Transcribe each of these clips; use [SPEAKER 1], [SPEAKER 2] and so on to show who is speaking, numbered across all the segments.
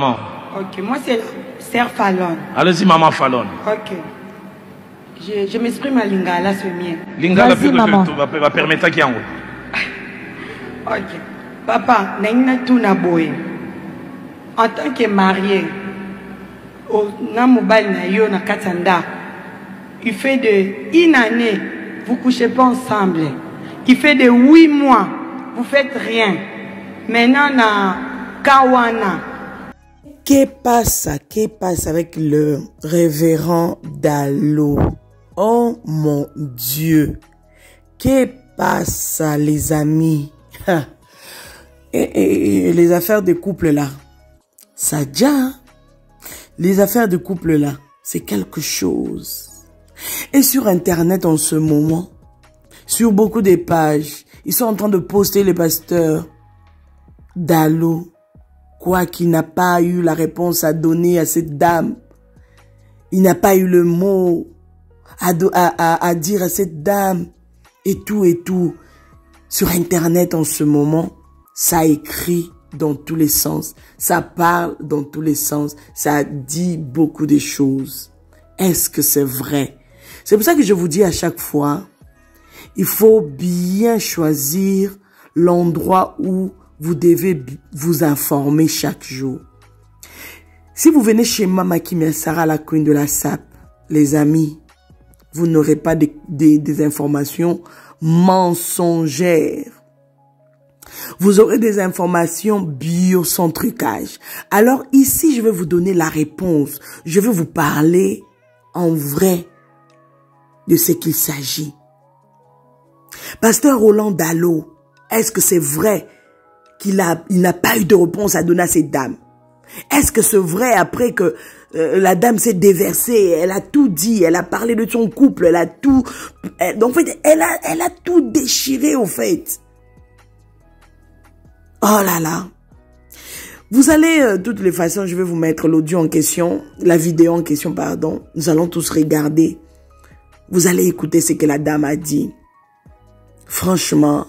[SPEAKER 1] Bon.
[SPEAKER 2] Ok, moi c'est Sœur Fallon.
[SPEAKER 1] Allez-y, maman Fallon.
[SPEAKER 2] Ok. Je m'exprime à Lingala, c'est mien.
[SPEAKER 1] Lingala va permettre qu'il y ait un.
[SPEAKER 2] Ok. Papa, Naina Tounaboye, en tant que marié, au Namobal Nayo na Katanda, il fait de une année, vous couchez pas ensemble. Il fait de 8 mois, vous faites rien. Maintenant, na Kawana.
[SPEAKER 3] Que passe avec le révérend Dalo? Oh mon Dieu. Que passe, les amis? Et les affaires de couple là, ça déjà, les affaires de couple là, c'est quelque chose. Et sur Internet en ce moment, sur beaucoup de pages, ils sont en train de poster les pasteurs Dalo, quoi qu'il n'a pas eu la réponse à donner à cette dame. Il n'a pas eu le mot à dire à cette dame. Et tout. Sur Internet en ce moment, ça écrit dans tous les sens. Ça parle dans tous les sens. Ça dit beaucoup de choses. Est-ce que c'est vrai? C'est pour ça que je vous dis à chaque fois, il faut bien choisir l'endroit où vous devez vous informer chaque jour. Si vous venez chez Mama Kimia Sarah, la queen de la SAP, les amis, vous n'aurez pas des informations mensongères. Vous aurez des informations biocentricage. Alors ici, je vais vous donner la réponse. Je vais vous parler en vrai de ce qu'il s'agit. Pasteur Roland Dalo, est-ce que c'est vrai qu'il n'a pas eu de réponse à donner à cette dame? Est-ce que c'est vrai après que la dame s'est déversée, elle a tout dit, elle a parlé de son couple, elle a tout... Donc en fait, elle a tout déchiré au fait. Oh là là. Vous allez, de toutes les façons, je vais vous mettre l'audio en question, la vidéo en question, pardon. Nous allons tous regarder. Vous allez écouter ce que la dame a dit. Franchement,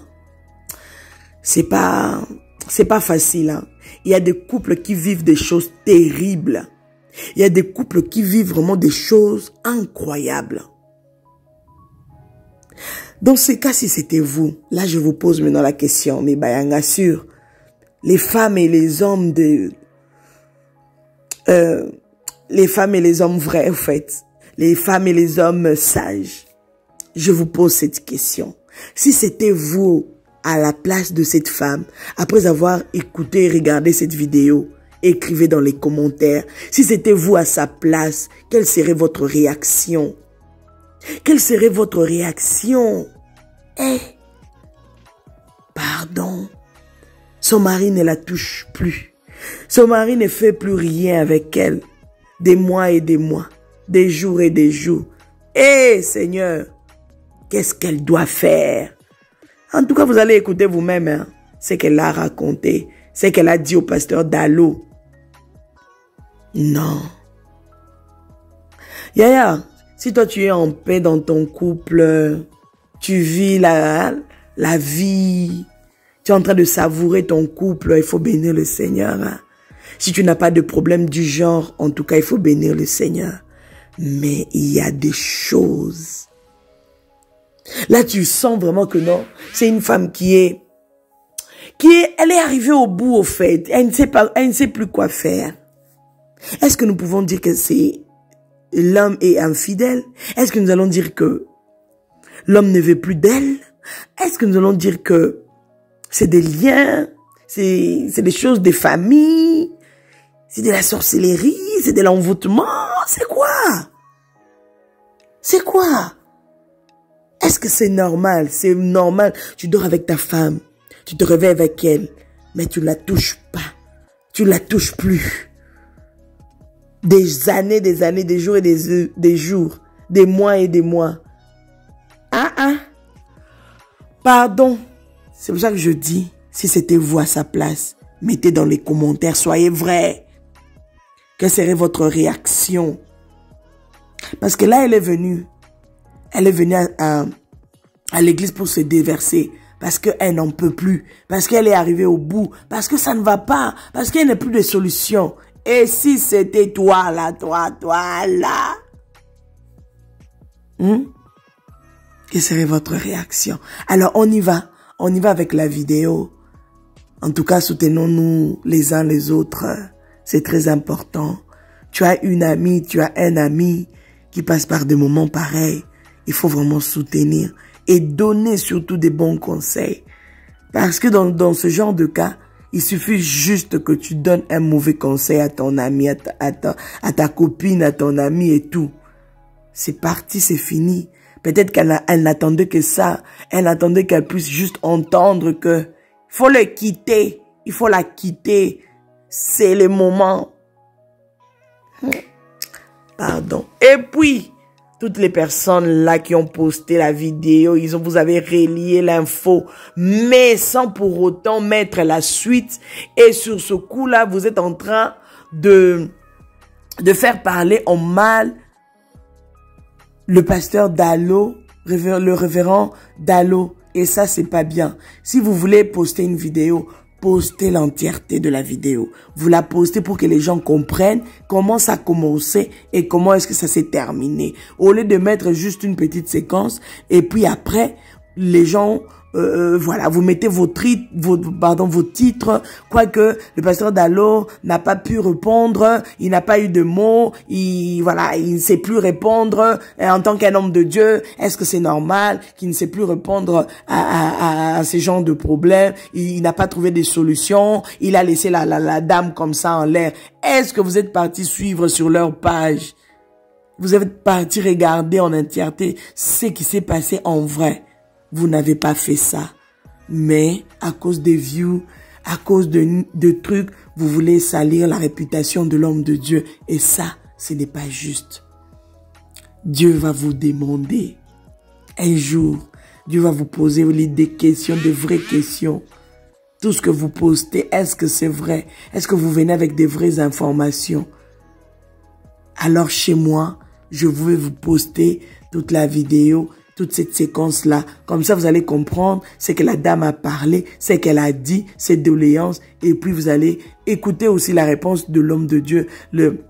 [SPEAKER 3] c'est pas facile, hein. Il y a des couples qui vivent des choses terribles. Il y a des couples qui vivent vraiment des choses incroyables. Dans ce cas, si c'était vous, là je vous pose maintenant la question, mais Bayanga sûr, les femmes et les hommes les femmes et les hommes vrais, en fait, les femmes et les hommes sages, je vous pose cette question. Si c'était vous à la place de cette femme, après avoir écouté et regardé cette vidéo, écrivez dans les commentaires. Si c'était vous à sa place, quelle serait votre réaction? Quelle serait votre réaction? Pardon. Son mari ne la touche plus. Son mari ne fait plus rien avec elle. Des mois et des mois. Des jours et des jours. Seigneur, qu'est-ce qu'elle doit faire? En tout cas, vous allez écouter vous-même, hein, ce qu'elle a raconté, ce qu'elle a dit au pasteur Dalo. Non. Yaya, si toi tu es en paix dans ton couple, tu vis la vie, tu es en train de savourer ton couple, il faut bénir le Seigneur. Hein. Si tu n'as pas de problème du genre, en tout cas, il faut bénir le Seigneur. Mais il y a des choses. Là, tu sens vraiment que non, c'est une femme elle est arrivée au bout, au fait. Elle ne sait plus quoi faire. Est-ce que nous pouvons dire que l'homme est infidèle? Est-ce que nous allons dire que l'homme ne veut plus d'elle? Est-ce que nous allons dire que c'est des liens, c'est des choses de famille, c'est de la sorcellerie, c'est de l'envoûtement? C'est quoi? C'est quoi? Est-ce que c'est normal? C'est normal. Tu dors avec ta femme. Tu te réveilles avec elle. Mais tu ne la touches pas. Tu ne la touches plus. Des années, des jours et des jours. Des mois et des mois. Pardon. C'est pour ça que je dis, si c'était vous à sa place, mettez dans les commentaires, soyez vrais. Quelle serait votre réaction? Parce que là, elle est venue à l'église pour se déverser. Parce qu'elle n'en peut plus. Parce qu'elle est arrivée au bout. Parce que ça ne va pas. Parce qu'il n'y a plus de solution. Et si c'était toi là, toi là, quelle serait votre réaction? Alors, on y va avec la vidéo. En tout cas, soutenons-nous les uns les autres. C'est très important. Tu as une amie, tu as un ami qui passe par des moments pareils. Il faut vraiment soutenir et donner surtout des bons conseils. Parce que dans ce genre de cas, il suffit juste que tu donnes un mauvais conseil à ton ami, à ta copine, à ton ami et tout. C'est parti, c'est fini. Peut-être qu'elle n'attendait que ça. Elle attendait qu'elle puisse juste entendre que faut le quitter. Il faut la quitter. C'est le moment. Pardon. Et puis, toutes les personnes là qui ont posté la vidéo, vous avez relié l'info, mais sans pour autant mettre la suite. Et sur ce coup-là, vous êtes en train de faire parler en mal le pasteur Dallo, le révérend Dallo. Et ça, c'est pas bien. Si vous voulez poster une vidéo, postez l'entièreté de la vidéo. Vous la postez pour que les gens comprennent comment ça a commencé et comment est-ce que ça s'est terminé. Au lieu de mettre juste une petite séquence et puis après, les gens... voilà, vous mettez vos titres, quoique le pasteur Dallo n'a pas pu répondre, il n'a pas eu de mots, il ne sait plus répondre en tant qu'un homme de Dieu. Est-ce que c'est normal qu'il ne sait plus répondre à ces genres de problèmes? Il n'a pas trouvé des solutions, il a laissé la dame comme ça en l'air. Est-ce que vous êtes parti suivre sur leur page? Vous êtes parti regarder en entièreté ce qui s'est passé en vrai? Vous n'avez pas fait ça. Mais à cause des views, à cause de trucs, vous voulez salir la réputation de l'homme de Dieu. Et ça, ce n'est pas juste. Dieu va vous demander. Un jour, Dieu va vous poser des questions, de vraies questions. Tout ce que vous postez, est-ce que c'est vrai? Est-ce que vous venez avec des vraies informations? Alors chez moi, je vais vous poster toute la vidéo, toute cette séquence-là. Comme ça, vous allez comprendre ce que la dame a parlé, ce qu'elle a dit, ses doléances. Et puis, vous allez écouter aussi la réponse de l'homme de Dieu, le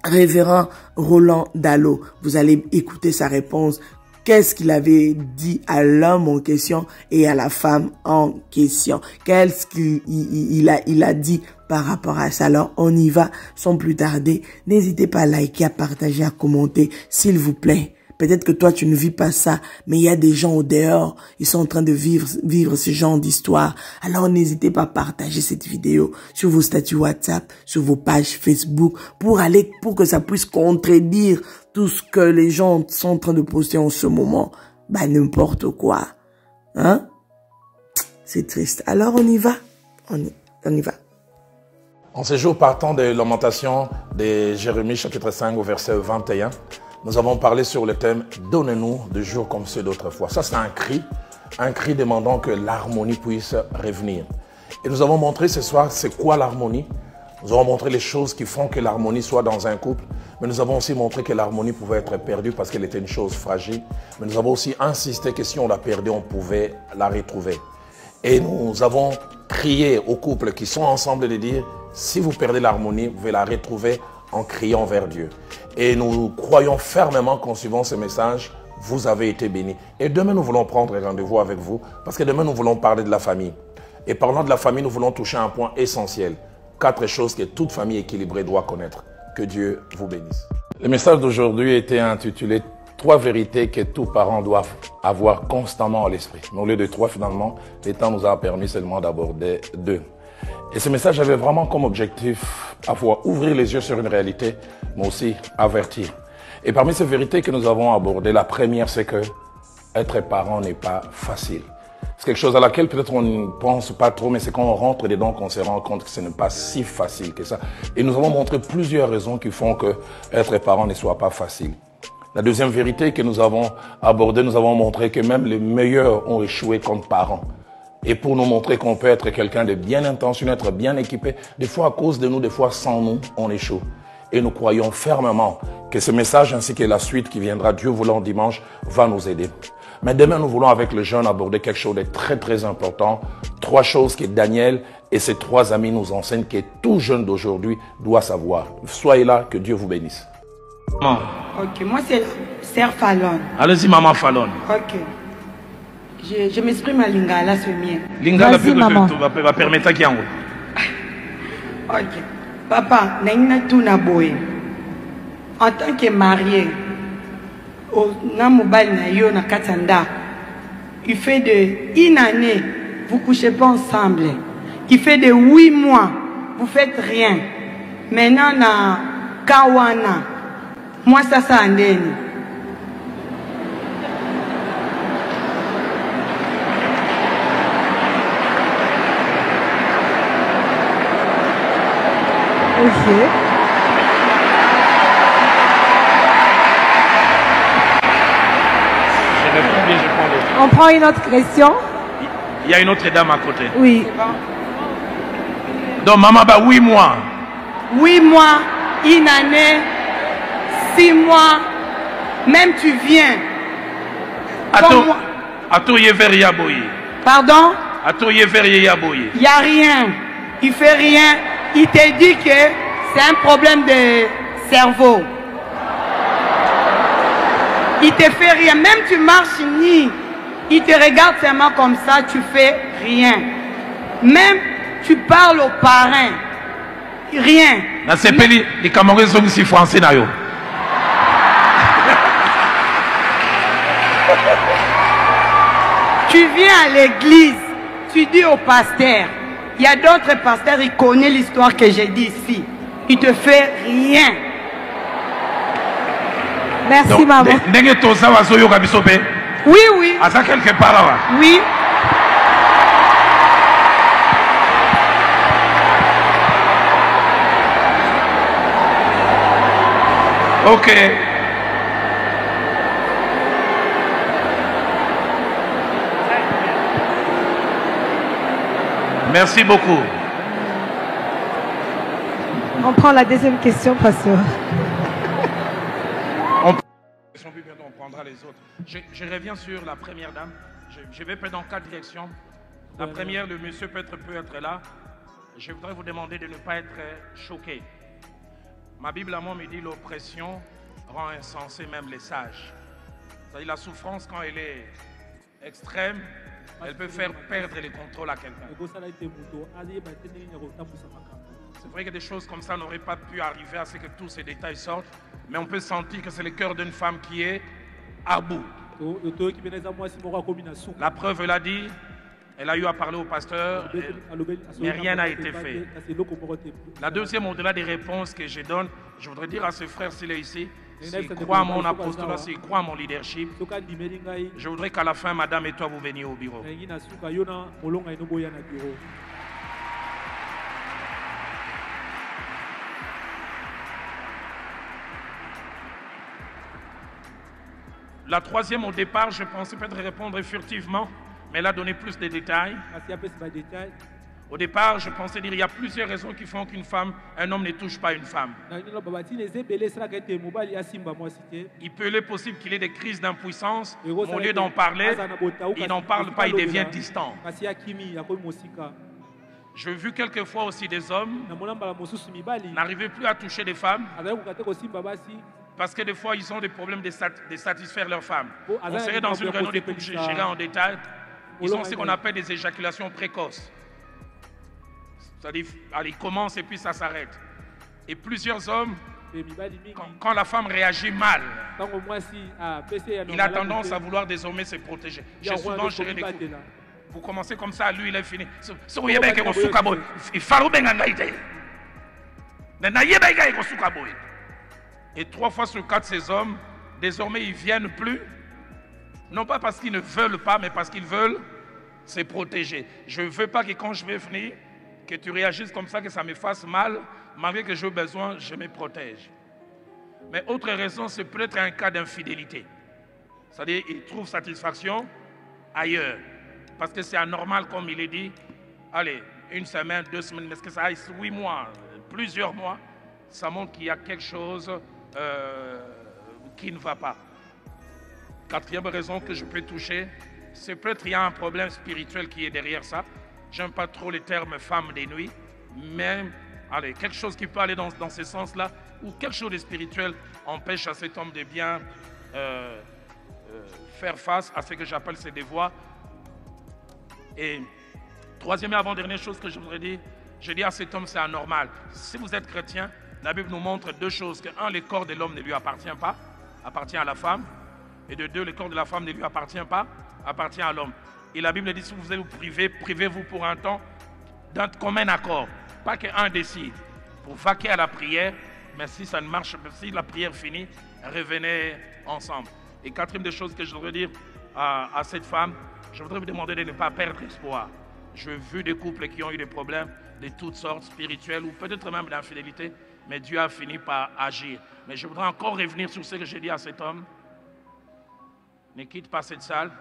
[SPEAKER 3] révérend Roland Dallo. Vous allez écouter sa réponse. Qu'est-ce qu'il avait dit à l'homme en question et à la femme en question? Qu'est-ce qu'il a dit par rapport à ça? Alors, on y va sans plus tarder. N'hésitez pas à liker, à partager, à commenter, s'il vous plaît. Peut-être que toi, tu ne vis pas ça, mais il y a des gens au dehors, ils sont en train de vivre ce genre d'histoire. Alors, n'hésitez pas à partager cette vidéo sur vos statuts WhatsApp, sur vos pages Facebook, pour que ça puisse contredire tout ce que les gens sont en train de poster en ce moment. Bah, n'importe quoi. Hein? C'est triste. Alors, on y va. On y va.
[SPEAKER 1] En ce jour, partant de Lamentation de Jérémie, chapitre 5, au verset 21, nous avons parlé sur le thème « Donne-nous des jours comme ceux d'autrefois ». Ça, c'est un cri demandant que l'harmonie puisse revenir. Et nous avons montré ce soir, c'est quoi l'harmonie. Nous avons montré les choses qui font que l'harmonie soit dans un couple. Mais nous avons aussi montré que l'harmonie pouvait être perdue parce qu'elle était une chose fragile. Mais nous avons aussi insisté que si on l'a perdue, on pouvait la retrouver. Et nous avons crié aux couples qui sont ensemble de dire, si vous perdez l'harmonie, vous pouvez la retrouver en criant vers Dieu. Et nous croyons fermement qu'en suivant ce message, vous avez été bénis. Et demain, nous voulons prendre rendez-vous avec vous parce que demain, nous voulons parler de la famille. Et parlant de la famille, nous voulons toucher un point essentiel. 4 choses que toute famille équilibrée doit connaître. Que Dieu vous bénisse. Le message d'aujourd'hui était intitulé « 3 vérités que tous parents doivent avoir constamment à l'esprit ». Mais au lieu de 3, finalement, le temps nous a permis seulement d'aborder 2. Et ce message avait vraiment comme objectif à fois ouvrir les yeux sur une réalité, mais aussi avertir. Et parmi ces vérités que nous avons abordées, la première, c'est que être parent n'est pas facile. C'est quelque chose à laquelle peut-être on ne pense pas trop, mais c'est quand on rentre dedans qu'on se rend compte que ce n'est pas si facile que ça. Et nous avons montré plusieurs raisons qui font que être parent ne soit pas facile. La deuxième vérité que nous avons abordée, nous avons montré que même les meilleurs ont échoué comme parents. Et pour nous montrer qu'on peut être quelqu'un de bien intentionné, être bien équipé, des fois à cause de nous, des fois sans nous, on échoue. Et nous croyons fermement que ce message ainsi que la suite qui viendra, Dieu voulant dimanche, va nous aider. Mais demain, nous voulons avec le jeune aborder quelque chose de très très important. 3 choses que Daniel Et ces 3 amis nous enseignent que tout jeune d'aujourd'hui doit savoir. Soyez là, que Dieu vous bénisse.
[SPEAKER 2] Ok, moi c'est Sœur Fallon.
[SPEAKER 1] Allez-y, maman Fallon.
[SPEAKER 2] Ok. Je m'exprime à Lingala, c'est mien.
[SPEAKER 1] Lingala, puis que va permettre qu'il y ait un.
[SPEAKER 2] Ok. Papa, naina tuna boy. En tant que marié, au namubal na yo na katanda, il fait de une année, vous couchez pas ensemble. Il fait de 8 mois, vous faites rien. Maintenant na kawana, moi ça andeni.
[SPEAKER 4] Ok. On prend une autre question.
[SPEAKER 1] Il y a une autre dame à côté.
[SPEAKER 4] Oui.
[SPEAKER 1] Donc, maman, 8 mois.
[SPEAKER 2] 8 mois, une année, 6 mois, même tu viens. Pardon? Il n'y a rien. Il fait rien. Il te dit que c'est un problème de cerveau. Il te fait rien. Même tu marches ni. Il te regarde seulement comme ça, tu fais rien. Même tu parles aux parents. Rien.
[SPEAKER 1] Dans ces pays, les Camerounais sont ici français.
[SPEAKER 2] Tu viens à l'église, tu dis au pasteur. Il y a d'autres pasteurs, ils connaissent l'histoire que j'ai dit ici. Il te fait rien.
[SPEAKER 4] Merci,
[SPEAKER 1] donc,
[SPEAKER 4] maman.
[SPEAKER 2] Oui, oui.
[SPEAKER 1] À ça quelque part là.
[SPEAKER 2] Oui.
[SPEAKER 1] Ok. Merci beaucoup.
[SPEAKER 4] On prend la deuxième question, pasteur.
[SPEAKER 1] On prendra les autres. Je reviens sur la première dame. Je vais dans 4 directions. La première, le monsieur peut être là. Je voudrais vous demander de ne pas être choqué. Ma Bible à moi me dit l'oppression rend insensé même les sages. C'est-à-dire la souffrance quand elle est extrême, elle peut faire perdre le contrôle à quelqu'un. C'est vrai que des choses comme ça n'auraient pas pu arriver à ce que tous ces détails sortent, mais on peut sentir que c'est le cœur d'une femme qui est à bout. La preuve l'a dit, elle a eu à parler au pasteur, mais rien n'a été fait. La deuxième, au-delà des réponses que je donne, je voudrais dire à ce frère s'il est ici, s'il croit à mon apostolat, s'il croit à mon leadership, je voudrais qu'à la fin, madame et toi, vous veniez au bureau. La troisième, au départ, je pensais peut-être répondre furtivement, mais elle a donné plus de détails. Au départ, je pensais dire qu'il y a plusieurs raisons qui font un homme ne touche pas une femme. Il peut être possible qu'il ait des crises d'impuissance. Au lieu d'en parler, il n'en parle pas, il devient distant. J'ai vu quelquefois aussi des hommes n'arriver plus à toucher des femmes parce que des fois, ils ont des problèmes de satisfaire leurs femmes. On serait dans une réunion de couple, j'irai en détail. Ils ont ce qu'on appelle des éjaculations précoces. C'est-à-dire, ils commencent et puis ça s'arrête. Et plusieurs hommes, quand la femme réagit mal, il a tendance à vouloir désormais se protéger. J'ai souvent géré des couples. Vous commencez comme ça, lui, il est fini. Et 3 fois sur 4, ces hommes, désormais, ils ne viennent plus. Non pas parce qu'ils ne veulent pas, mais parce qu'ils veulent se protéger. Je ne veux pas que quand je vais venir, que tu réagisses comme ça, que ça me fasse mal. Malgré que j'ai besoin, je me protège. Mais autre raison, c'est peut-être un cas d'infidélité. C'est-à-dire qu'ils trouvent satisfaction ailleurs. Parce que c'est anormal, comme il est dit. Allez, 1 semaine, 2 semaines, mais est-ce que ça aille 8 mois, plusieurs mois, ça montre qu'il y a quelque chose qui ne va pas. 4e raison que je peux toucher, c'est peut-être qu'il y a un problème spirituel qui est derrière ça. j'aime pas trop les termes femme des nuits, mais allez, quelque chose qui peut aller dans ce sens-là, ou quelque chose de spirituel empêche à cet homme de bien faire face à ce que j'appelle ses devoirs. Et troisième et avant-dernière chose que je voudrais dire, je dis à cet homme, c'est anormal. Si vous êtes chrétien, la Bible nous montre deux choses. Que un, le corps de l'homme ne lui appartient pas, appartient à la femme. Et de deux, le corps de la femme ne lui appartient pas, appartient à l'homme. Et la Bible dit, si vous allez vous priver, privez-vous pour un temps d'un commun accord. Pas qu'un décide. Pour vaquer à la prière, mais si ça ne marche pas, si la prière finit, revenez ensemble. Et quatrième des choses que je voudrais dire à cette femme, je voudrais vous demander de ne pas perdre espoir. J'ai vu des couples qui ont eu des problèmes de toutes sortes, spirituels ou peut-être même d'infidélité, mais Dieu a fini par agir. Mais je voudrais encore revenir sur ce que j'ai dit à cet homme. Ne quitte pas cette salle.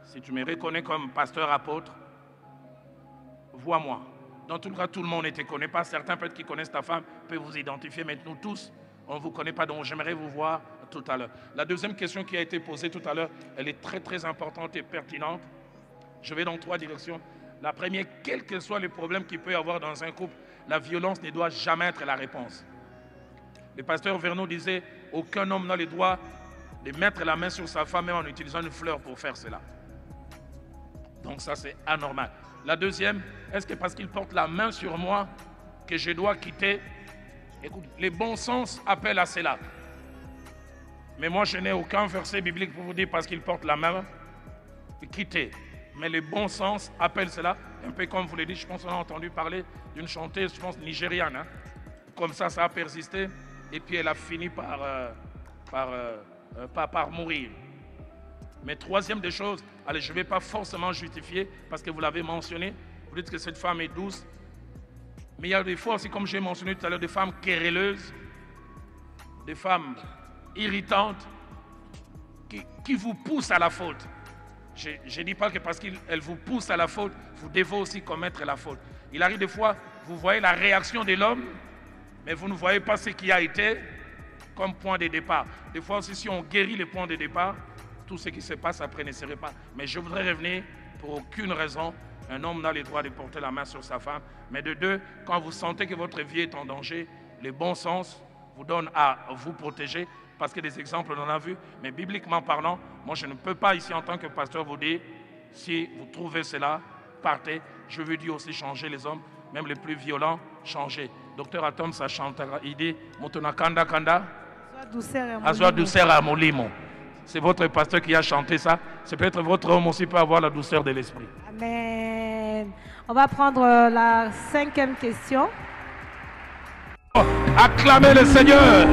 [SPEAKER 1] Si tu me reconnais comme pasteur apôtre, vois-moi. Dans tout le cas, tout le monde ne te connaît pas. Certains peut-être qui connaissent ta femme peuvent vous identifier, mais nous tous, on ne vous connaît pas, donc j'aimerais vous voir tout à l'heure. La deuxième question qui a été posée tout à l'heure, elle est très très importante et pertinente. Je vais dans trois directions. La première, quel que soit le problème qu'il peut y avoir dans un couple, la violence ne doit jamais être la réponse. Le pasteur Vernon disait, aucun homme n'a le droit de mettre la main sur sa femme même en utilisant une fleur pour faire cela. Donc ça c'est anormal. La deuxième, est-ce que parce qu'il porte la main sur moi que je dois quitter? Écoute, le bon sens appelle à cela. Mais moi je n'ai aucun verset biblique pour vous dire parce qu'il porte la main, quitter. Mais le bon sens appelle cela. Un peu comme vous l'avez dit, je pense qu'on a entendu parler d'une chanteuse, je pense nigériane. Hein. Comme ça a persisté. Et puis elle a fini par mourir. Mais troisième des choses, allez, je ne vais pas forcément justifier parce que vous l'avez mentionné. Vous dites que cette femme est douce. Mais il y a des fois aussi, comme j'ai mentionné tout à l'heure, des femmes querelleuses, des femmes irritantes qui vous poussent à la faute. Je ne dis pas que parce qu'elle vous pousse à la faute, vous devez aussi commettre la faute. Il arrive des fois, vous voyez la réaction de l'homme, mais vous ne voyez pas ce qui a été comme point de départ. Des fois aussi, si on guérit les points de départ, tout ce qui se passe après ne serait pas. Mais je voudrais revenir, pour aucune raison, un homme n'a le droit de porter la main sur sa femme. Mais de deux, quand vous sentez que votre vie est en danger, le bon sens vous donne à vous protéger, parce que des exemples, on en a vu. Mais bibliquement parlant, moi je ne peux pas ici en tant que pasteur vous dire, si vous trouvez cela, partez. Je veux dire aussi changer les hommes, même les plus violents, changer. Docteur Atom, ça chante, il dit, Motona Kanda Kanda, Azwa douceur à Molimo. C'est votre pasteur qui a chanté ça. C'est peut-être votre homme aussi peut avoir la douceur de l'esprit.
[SPEAKER 4] Amen. On va prendre la cinquième question.
[SPEAKER 1] Oh, acclamez le Seigneur.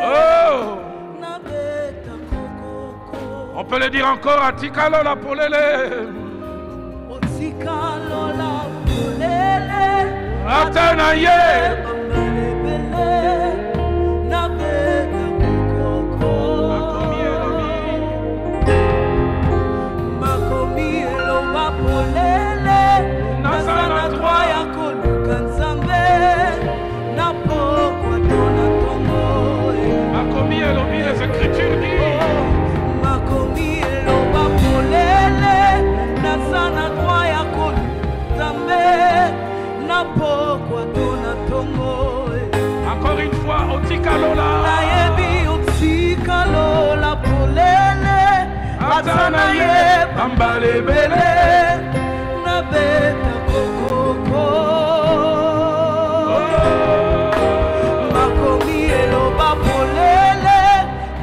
[SPEAKER 1] Oh. On peut le dire encore à Tikalo la polele. Atanaye. Encore une fois, Otikalola. Otikalola polele. Atanaye bambale bele. Nabeta kokoko. Makomi eloba polele.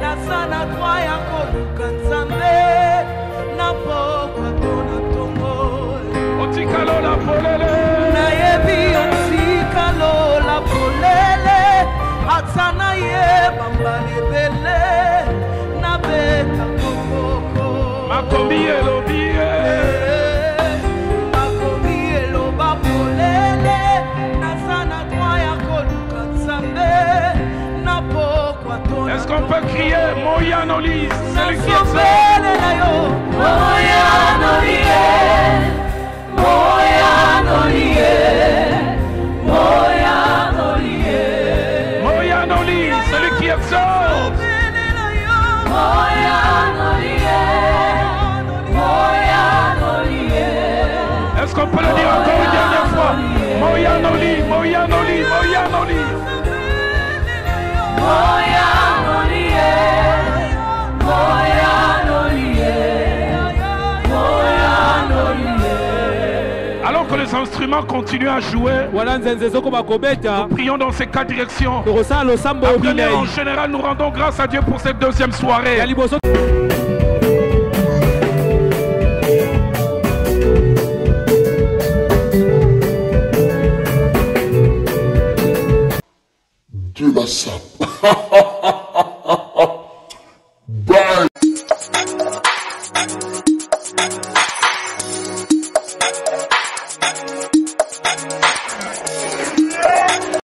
[SPEAKER 1] Nasana twaya koluka nzambe. Napokwa tona tongo. Otikalola polele. Nayebi otikalola polele. Atana ye bambale bele. Nabeta kokoko. Makomi elobie. Makomi eloba polele. Nasana twaya koluka nzambe. Napokwa tona. Est-ce qu'on peut crier Moya Noli? C'est le qui est Moya Noli. Moya Noli. Moya Noli. Moya Est-ce qu'on peut le dire encore une dernière fois? Moyanoli, Moyanoli, Moyanoli.
[SPEAKER 5] Moyanoli, Moyanoli, Moyanoli.
[SPEAKER 1] Alors que les instruments continuent à jouer, nous prions dans ces 4 directions. La première, en général, nous rendons grâce à Dieu pour cette deuxième soirée.
[SPEAKER 6] Dieu la sape.